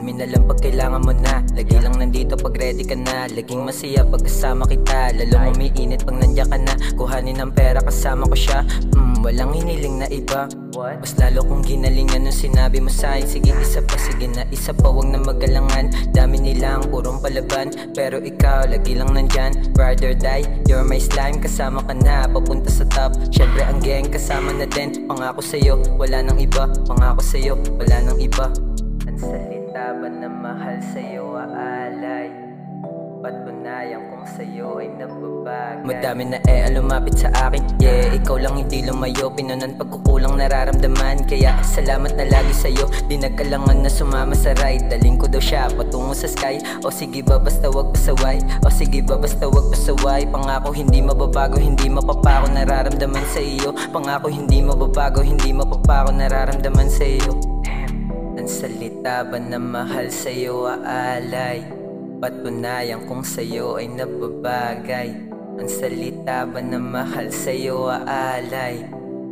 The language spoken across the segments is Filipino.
Call me na lang pag kailangan mo na. Lagi lang nandito pag ready ka na. Laging masaya pag kasama kita. Lalong umiinit pag nandiyan ka na. Kuhanin ang pera kasama ko siya. Walang hiniling na iba. Mas lalo kong ginalingan nung sinabi mo sa'kin. Sige isa pa, sige na isa pa, wag na magalangan. Dami nilang purong palaban, pero ikaw lagi lang nandyan. Ride or die, you're my slime. Kasama ka na, papunta sa top. Syempre ang gang kasama na din. Pangako sa'yo, wala nang iba. Pangako sa'yo, wala nang iba. Ang salita ba na mahal sa'yo aalay? Patunayan kung sa'yo ay nababagay. Madami na lumapit sa akin. Yeah, ikaw lang hindi lumayo. Pinunan pagkukulang nararamdaman. Kaya salamat na lagi sa'yo. Di nagkalangan na sumama sa ride. Daling ko daw siya patungo sa sky. O sige ba basta wag pasaway. O sige ba basta wag pasaway. Pangako hindi mababago, hindi mapapako nararamdaman sa iyo. Pangako hindi mababago, hindi mapapako nararamdaman sa iyo. Ang salita ba na mahal sa'yo aalay? Patunayan kung sa'yo ay nababagay. Ang salita ba na mahal sa'yo aalay?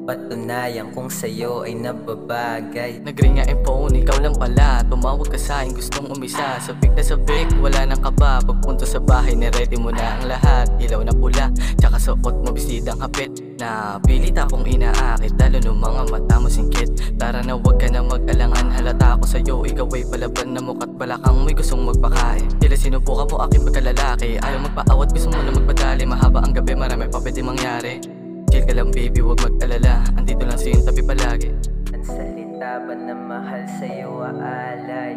Patunayan kung sa'yo ay nababagay. Nag-ring nga yung phone, ikaw lang pala. Tumawag ka sa'kin, gustong umisa. Sabik na sabik, wala nang kaba. Pagpunta sa bahay, ready mo na ang lahat. Ilaw na pula, tsaka suot mo bisidang hapit. Na pilit akong inaakit, lalo nung mga mata mo singkit. Tara na wag ka na mag-alangan, halata ako sa'yo. Ikaw ay palaban na mukat balakang mo'y gustong magpakain. Tila sinubukan mo aking pagkalalaki. Ayaw magpaawat, gusto mo na magpadali. Mahaba ang gabi, marami pa pwede mangyari. Chill ka lang baby, wag mag-alala. Andito lang sa'yo tabi palagi. Ang salita ba na mahal sa'yo aalay?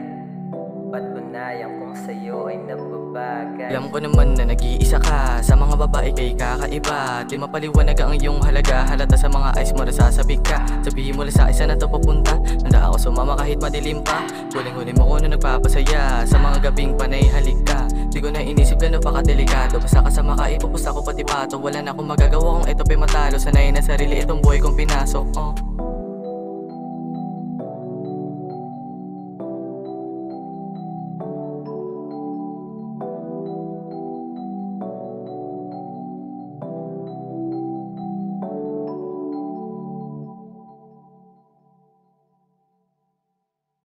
Patunayan kung sa'yo ay nababagay. Alam ko naman na nag-iisa ka. Sa mga babae kay kakaiba. Di mapaliwanag ang iyong halaga. Halata sa mga eyes mo na sasabik ka. Sabihin mo lang sa isa na to papunta. Handa ako sumama kahit madilim pa. Huling-huli mo ko na nagpapasaya. Sa mga gabing panay halik ka. Di ko na inisip na napakadelikado. Basta kasama ka ipupusta ko pati pato. Wala na akong magagawa kung ito pa'y matalo. Sanay na sarili itong boy kong pinasok.